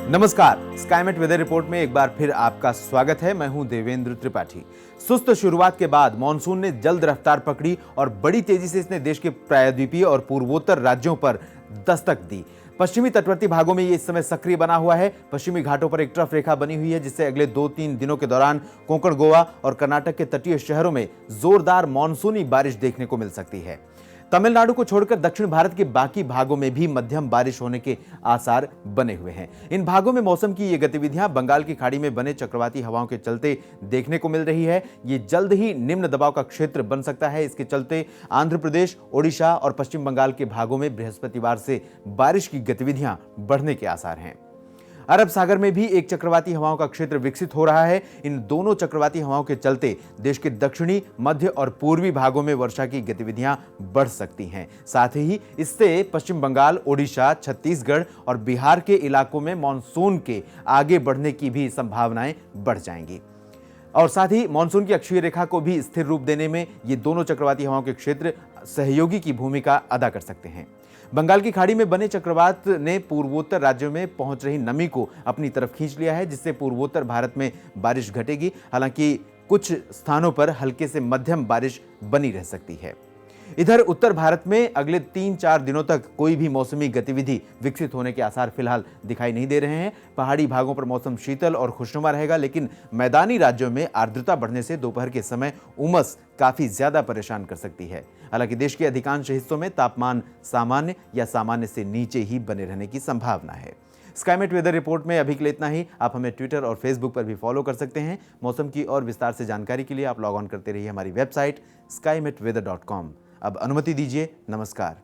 नमस्कार, Skymet weather report में एक बार फिर आपका स्वागत है। मैं हूं देवेंद्र त्रिपाठी। सुस्त शुरुआत के बाद मानसून ने जल्द रफ्तार पकड़ी और बड़ी तेजी से इसने देश के प्रायद्वीपीय और पूर्वोत्तर राज्यों पर दस्तक दी। पश्चिमी तटवर्ती भागों में ये इस समय सक्रिय बना हुआ है। पश्चिमी घाटों पर एक ट्रफ रेखा बनी हुई है, जिससे अगले 2-3 दिनों के दौरान कोंकण, गोवा और कर्नाटक के तटीय शहरों में जोरदार मानसूनी बारिश देखने को मिल सकती है। तमिलनाडु को छोड़कर दक्षिण भारत के बाकी भागों में भी मध्यम बारिश होने के आसार बने हुए हैं। इन भागों में मौसम की ये गतिविधियां बंगाल की खाड़ी में बने चक्रवाती हवाओं के चलते देखने को मिल रही है। ये जल्द ही निम्न दबाव का क्षेत्र बन सकता है। इसके चलते आंध्र प्रदेश, ओडिशा और पश्चिम बंगाल के भागों में बृहस्पतिवार से बारिश की गतिविधियां बढ़ने के आसार हैं। अरब सागर में भी एक चक्रवाती हवाओं का क्षेत्र विकसित हो रहा है। इन दोनों चक्रवाती हवाओं के चलते देश के दक्षिणी, मध्य और पूर्वी भागों में वर्षा की गतिविधियां बढ़ सकती हैं। साथ ही इससे पश्चिम बंगाल, ओडिशा, छत्तीसगढ़ और बिहार के इलाकों में मानसून के आगे बढ़ने की भी संभावनाएं बढ़ जाएंगी। और साथ ही मानसून की अक्षीय रेखा को भी स्थिर रूप देने में ये दोनों चक्रवाती हवाओं के क्षेत्र सहयोगी की भूमिका अदा कर सकते हैं। बंगाल की खाड़ी में बने चक्रवात ने पूर्वोत्तर राज्यों में पहुंच रही नमी को अपनी तरफ खींच लिया है, जिससे पूर्वोत्तर भारत में बारिश घटेगी। हालांकि कुछ स्थानों पर हल्के से मध्यम बारिश बनी रह सकती है। इधर उत्तर भारत में अगले 3-4 दिनों तक कोई भी मौसमी गतिविधि विकसित होने के आसार फिलहाल दिखाई नहीं दे रहे हैं। पहाड़ी भागों पर मौसम शीतल और खुशनुमा रहेगा, लेकिन मैदानी राज्यों में आर्द्रता बढ़ने से दोपहर के समय उमस काफी ज्यादा परेशान कर सकती है। हालांकि देश के अधिकांश हिस्सों में तापमान सामान्य या सामान्य से नीचे ही बने रहने की संभावना है। स्काईमेट वेदर रिपोर्ट में अभी के लिए इतना ही। आप हमें ट्विटर और फेसबुक पर भी फॉलो कर सकते हैं। मौसम की और विस्तार से जानकारी के लिए आप लॉग ऑन करते रहिए हमारी वेबसाइट skymetweather.com। अब अनुमति दीजिए। नमस्कार।